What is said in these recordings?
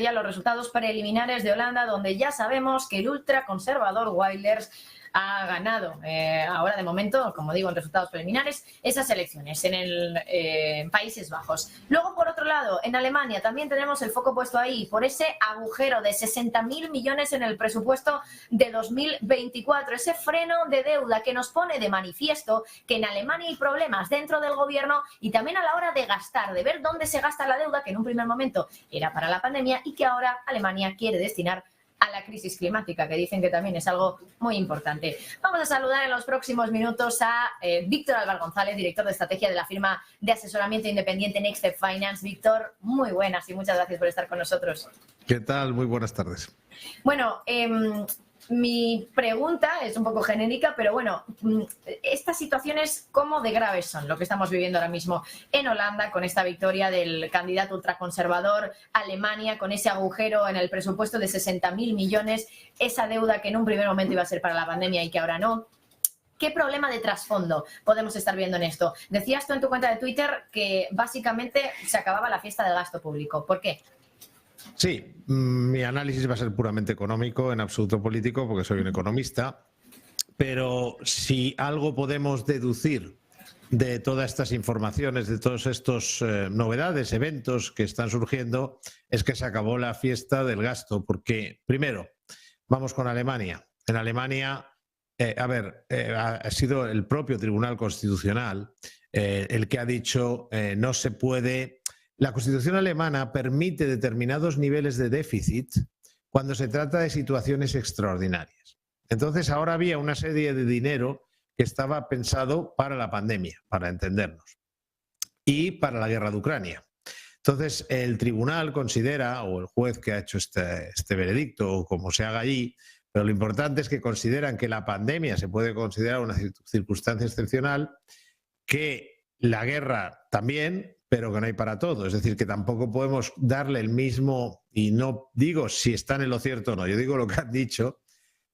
ya los resultados preliminares de Holanda, donde ya sabemos que el ultraconservador Wilders ha ganado ahora de momento, como digo, en resultados preliminares, esas elecciones en Países Bajos. Luego, por otro lado, en Alemania también tenemos el foco puesto ahí por ese agujero de 60.000 millones en el presupuesto de 2024, ese freno de deuda que nos pone de manifiesto que en Alemania hay problemas dentro del gobierno y también a la hora de gastar, de ver dónde se gasta la deuda, que en un primer momento era para la pandemia y que ahora Alemania quiere destinar a la crisis climática, que dicen que también es algo muy importante. Vamos a saludar en los próximos minutos a Víctor Álvar González, director de estrategia de la firma de asesoramiento independiente Next Step Finance. Víctor, muy buenas y muchas gracias por estar con nosotros. ¿Qué tal? Muy buenas tardes. Bueno, mi pregunta es un poco genérica, pero bueno, estas situaciones, ¿cómo de graves son lo que estamos viviendo ahora mismo en Holanda con esta victoria del candidato ultraconservador, Alemania con ese agujero en el presupuesto de 60.000 millones, esa deuda que en un primer momento iba a ser para la pandemia y que ahora no? ¿Qué problema de trasfondo podemos estar viendo en esto? Decías tú en tu cuenta de Twitter que básicamente se acababa la fiesta del gasto público. ¿Por qué? Sí, mi análisis va a ser puramente económico, en absoluto político, porque soy un economista, pero si algo podemos deducir de todas estas informaciones, de todos estos novedades, eventos que están surgiendo, es que se acabó la fiesta del gasto, porque, primero, vamos con Alemania. En Alemania, ha sido el propio Tribunal Constitucional el que ha dicho no se puede... La Constitución alemana permite determinados niveles de déficit cuando se trata de situaciones extraordinarias. Entonces, ahora había una serie de dinero que estaba pensado para la pandemia, para entendernos, y para la guerra de Ucrania. Entonces, el tribunal considera, o el juez que ha hecho este veredicto, o como se haga allí, pero lo importante es que consideran que la pandemia se puede considerar una circunstancia excepcional, que la guerra también, pero que no hay para todo. Es decir, que tampoco podemos darle el mismo, y no digo si están en lo cierto o no, yo digo lo que han dicho,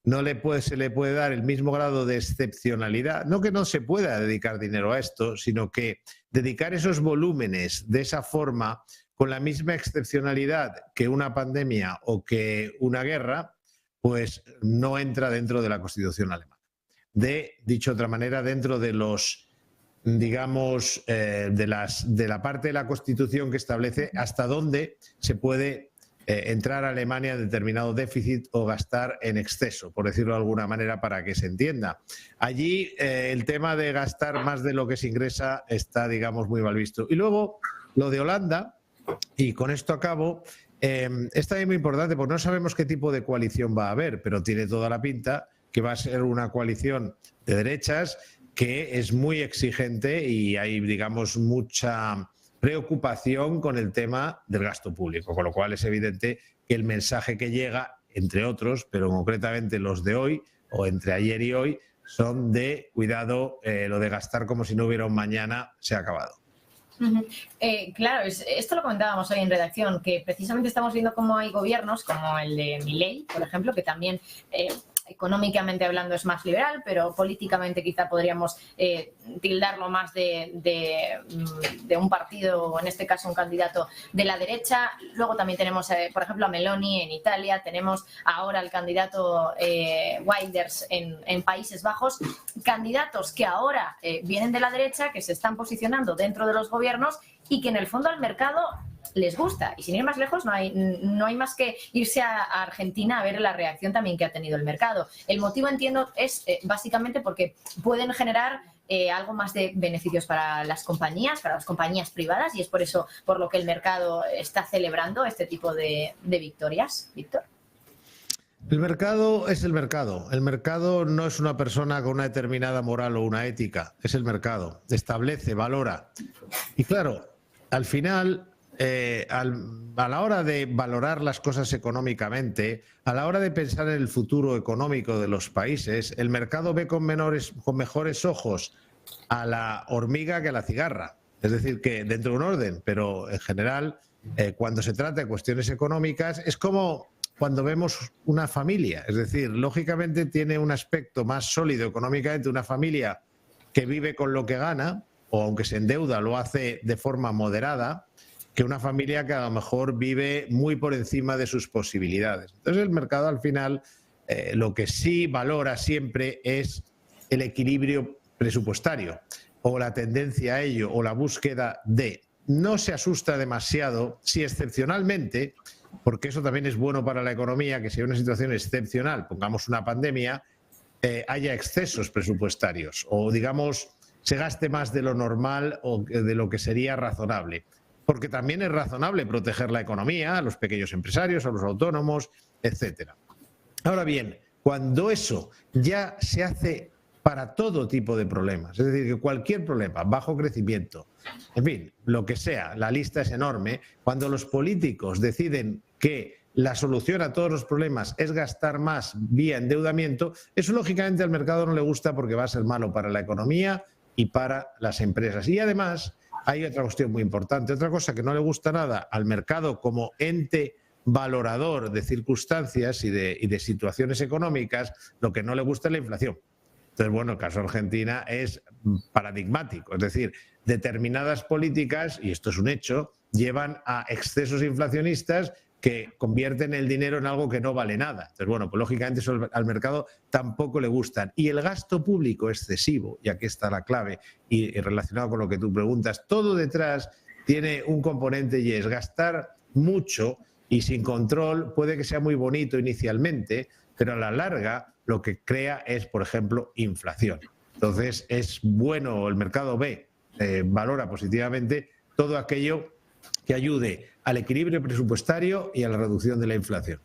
se le puede dar el mismo grado de excepcionalidad. No que no se pueda dedicar dinero a esto, sino que dedicar esos volúmenes de esa forma, con la misma excepcionalidad que una pandemia o que una guerra, pues no entra dentro de la Constitución alemana. Dicho de otra manera, dentro de los... digamos, de la parte de la Constitución que establece hasta dónde se puede entrar a Alemania en determinado déficit o gastar en exceso, por decirlo de alguna manera, para que se entienda. Allí el tema de gastar más de lo que se ingresa está, digamos, muy mal visto. Y luego, lo de Holanda, y con esto acabo, es también muy importante porque no sabemos qué tipo de coalición va a haber, pero tiene toda la pinta que va a ser una coalición de derechas que es muy exigente y hay, digamos, mucha preocupación con el tema del gasto público, con lo cual es evidente que el mensaje que llega, entre otros, pero concretamente los de hoy, o entre ayer y hoy, son de cuidado, lo de gastar como si no hubiera un mañana se ha acabado. Claro, esto lo comentábamos hoy en redacción, que precisamente estamos viendo cómo hay gobiernos, como el de Milei, por ejemplo, que también... económicamente hablando es más liberal, pero políticamente quizá podríamos tildarlo más de un partido, o en este caso un candidato de la derecha. Luego también tenemos, por ejemplo, a Meloni en Italia, tenemos ahora al candidato Wilders en Países Bajos, candidatos que ahora vienen de la derecha, que se están posicionando dentro de los gobiernos y que en el fondo al mercado les gusta. Y sin ir más lejos, no hay más que irse a Argentina a ver la reacción también que ha tenido el mercado. El motivo, entiendo, es básicamente porque pueden generar algo más de beneficios para las compañías privadas, y es por eso por lo que el mercado está celebrando este tipo de victorias. Víctor. El mercado es el mercado. El mercado no es una persona con una determinada moral o una ética. Es el mercado. Establece, valora. Y claro, al final... a la hora de valorar las cosas económicamente, a la hora de pensar en el futuro económico de los países, el mercado ve con mejores ojos a la hormiga que a la cigarra. Es decir, que dentro de un orden, pero en general, cuando se trata de cuestiones económicas, es como cuando vemos una familia. Es decir, lógicamente tiene un aspecto más sólido económicamente una familia que vive con lo que gana, o aunque se endeuda, lo hace de forma moderada, que una familia que a lo mejor vive muy por encima de sus posibilidades. Entonces el mercado al final lo que sí valora siempre es el equilibrio presupuestario o la tendencia a ello o la búsqueda de. No se asusta demasiado si excepcionalmente, porque eso también es bueno para la economía, que si hay una situación excepcional, pongamos una pandemia, haya excesos presupuestarios o digamos se gaste más de lo normal o de lo que sería razonable. Porque también es razonable proteger la economía, a los pequeños empresarios, a los autónomos, etcétera. Ahora bien, cuando eso ya se hace para todo tipo de problemas, es decir, que cualquier problema, bajo crecimiento, en fin, lo que sea, la lista es enorme, cuando los políticos deciden que la solución a todos los problemas es gastar más vía endeudamiento, eso lógicamente al mercado no le gusta porque va a ser malo para la economía y para las empresas. Y además hay otra cuestión muy importante, otra cosa que no le gusta nada al mercado como ente valorador de circunstancias y de situaciones económicas, lo que no le gusta es la inflación. Entonces, bueno, el caso de Argentina es paradigmático, es decir, determinadas políticas, y esto es un hecho, llevan a excesos inflacionistas que convierten el dinero en algo que no vale nada. Entonces, bueno, pues lógicamente eso al mercado tampoco le gustan. Y el gasto público excesivo, y aquí está la clave, y relacionado con lo que tú preguntas, todo detrás tiene un componente y es gastar mucho y sin control puede que sea muy bonito inicialmente, pero a la larga lo que crea es, por ejemplo, inflación. Entonces es bueno, el mercado ve, valora positivamente todo aquello que ayude al equilibrio presupuestario y a la reducción de la inflación.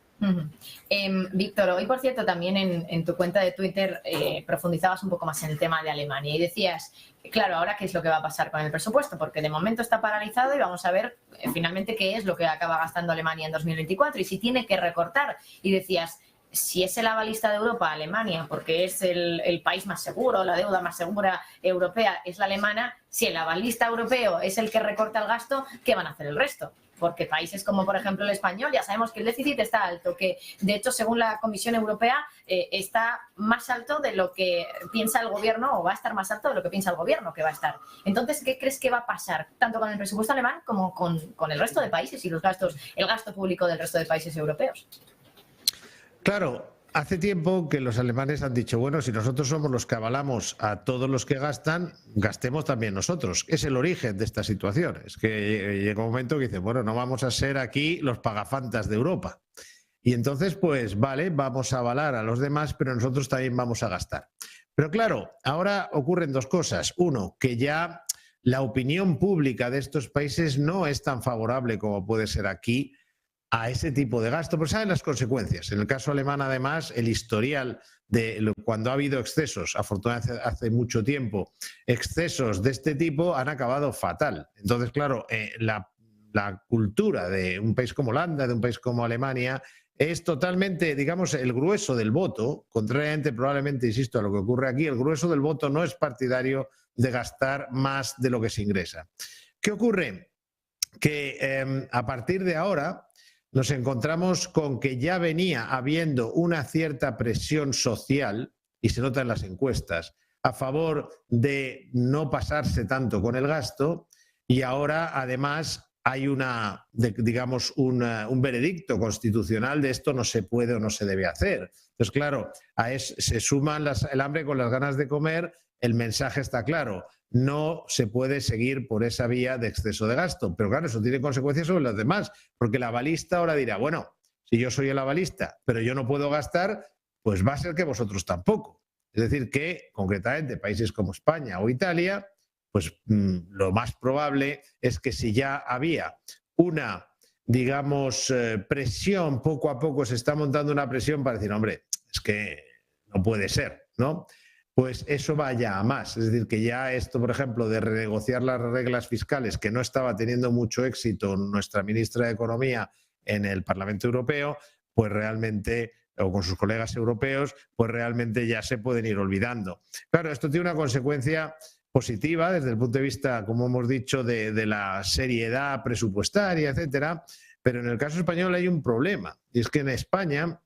Víctor, hoy por cierto también en tu cuenta de Twitter profundizabas un poco más en el tema de Alemania y decías, claro, ahora qué es lo que va a pasar con el presupuesto, porque de momento está paralizado y vamos a ver finalmente qué es lo que acaba gastando Alemania en 2024 y si tiene que recortar. Y decías, si es el avalista de Europa, Alemania, porque es el país más seguro, la deuda más segura europea es la alemana, si el avalista europeo es el que recorta el gasto, ¿qué van a hacer el resto? Porque países como, por ejemplo, el español, ya sabemos que el déficit está alto, que de hecho, según la Comisión Europea, está más alto de lo que piensa el gobierno o va a estar más alto de lo que piensa el gobierno que va a estar. Entonces, ¿qué crees que va a pasar tanto con el presupuesto alemán como con el resto de países y el gasto público del resto de países europeos? Claro, hace tiempo que los alemanes han dicho, bueno, si nosotros somos los que avalamos a todos los que gastan, gastemos también nosotros. Es el origen de esta situación. Es que llega un momento que dicen, bueno, no vamos a ser aquí los pagafantas de Europa. Y entonces, pues vale, vamos a avalar a los demás, pero nosotros también vamos a gastar. Pero claro, ahora ocurren dos cosas. Uno, que ya la opinión pública de estos países no es tan favorable como puede ser aquí a ese tipo de gasto, pero saben las consecuencias. En el caso alemán, además, el historial de cuando ha habido excesos, afortunadamente hace mucho tiempo, excesos de este tipo han acabado fatal. Entonces, claro, la cultura de un país como Holanda, de un país como Alemania, es totalmente, digamos, el grueso del voto, contrariamente probablemente, insisto, a lo que ocurre aquí, el grueso del voto no es partidario de gastar más de lo que se ingresa. ¿Qué ocurre? Que a partir de ahora nos encontramos con que ya venía habiendo una cierta presión social, y se nota en las encuestas, a favor de no pasarse tanto con el gasto, y ahora además hay digamos un veredicto constitucional de esto no se puede o no se debe hacer. Entonces, claro, se suman el hambre con las ganas de comer, el mensaje está claro. No se puede seguir por esa vía de exceso de gasto. Pero claro, eso tiene consecuencias sobre los demás, porque el avalista ahora dirá, bueno, si yo soy el avalista, pero yo no puedo gastar, pues va a ser que vosotros tampoco. Es decir, que concretamente países como España o Italia, pues lo más probable es que si ya había una, digamos, presión, poco a poco se está montando una presión para decir, hombre, es que no puede ser, ¿no? Pues eso vaya a más. Es decir, que ya esto, por ejemplo, de renegociar las reglas fiscales, que no estaba teniendo mucho éxito nuestra ministra de Economía en el Parlamento Europeo, pues realmente, o con sus colegas europeos, pues realmente ya se pueden ir olvidando. Claro, esto tiene una consecuencia positiva desde el punto de vista, como hemos dicho, de la seriedad presupuestaria, etcétera, pero en el caso español hay un problema, y es que en España,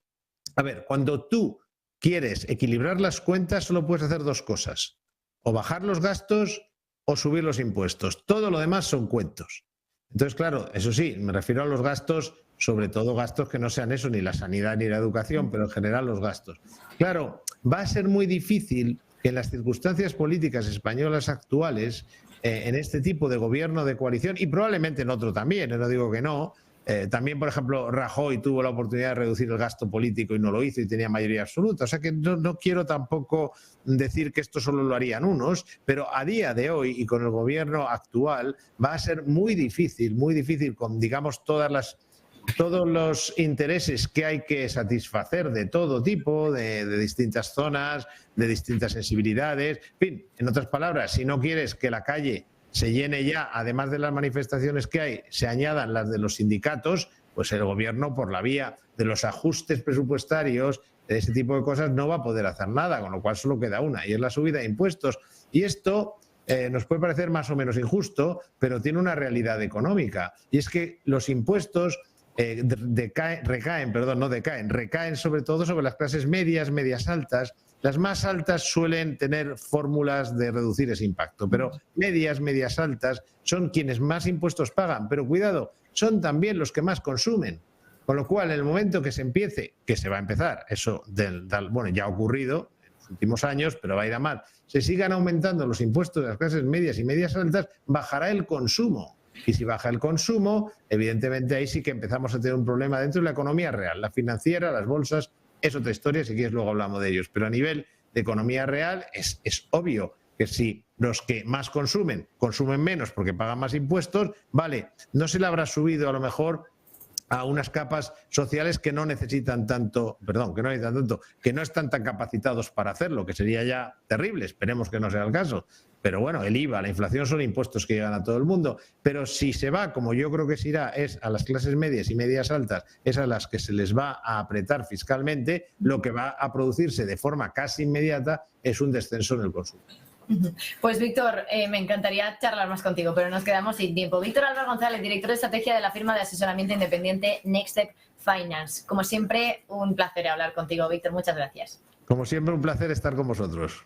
a ver, cuando tú quieres equilibrar las cuentas, solo puedes hacer dos cosas, o bajar los gastos o subir los impuestos. Todo lo demás son cuentos. Entonces, claro, eso sí, me refiero a los gastos, sobre todo gastos que no sean eso, ni la sanidad ni la educación, pero en general los gastos. Claro, va a ser muy difícil que en las circunstancias políticas españolas actuales, en este tipo de gobierno de coalición, y probablemente en otro también, no digo que no, también, por ejemplo, Rajoy tuvo la oportunidad de reducir el gasto político y no lo hizo y tenía mayoría absoluta. O sea que no quiero tampoco decir que esto solo lo harían unos, pero a día de hoy y con el gobierno actual va a ser muy difícil con, digamos, todos los intereses que hay que satisfacer de todo tipo, de distintas zonas, de distintas sensibilidades. En fin, en otras palabras, si no quieres que la calle se llene ya, además de las manifestaciones que hay, se añadan las de los sindicatos, pues el gobierno, por la vía de los ajustes presupuestarios, de ese tipo de cosas, no va a poder hacer nada, con lo cual solo queda una, y es la subida de impuestos. Y esto nos puede parecer más o menos injusto, pero tiene una realidad económica, y es que los impuestos recaen sobre todo sobre las clases medias, medias altas. Las más altas suelen tener fórmulas de reducir ese impacto, pero medias altas son quienes más impuestos pagan. Pero cuidado, son también los que más consumen. Con lo cual, en el momento que se empiece, que se va a empezar, eso bueno, ya ha ocurrido en los últimos años, pero va a ir a más, se sigan aumentando los impuestos de las clases medias y medias altas, bajará el consumo. Y si baja el consumo, evidentemente ahí sí que empezamos a tener un problema dentro de la economía real, la financiera, las bolsas. Es otra historia, si quieres luego hablamos de ellos, pero a nivel de economía real es obvio que si los que más consumen menos porque pagan más impuestos, vale, no se le habrá subido a lo mejor a unas capas sociales que no necesitan tanto, que no están tan capacitados para hacerlo, que sería ya terrible, esperemos que no sea el caso. Pero bueno, el IVA, la inflación son impuestos que llegan a todo el mundo. Pero si se va, como yo creo que se irá, es a las clases medias y medias altas, es a las que se les va a apretar fiscalmente, lo que va a producirse de forma casi inmediata es un descenso en el consumo. Pues Víctor, me encantaría charlar más contigo, pero nos quedamos sin tiempo. Víctor Álvaro González, director de estrategia de la firma de asesoramiento independiente Nextec Finance. Como siempre, un placer hablar contigo, Víctor. Muchas gracias. Como siempre, un placer estar con vosotros.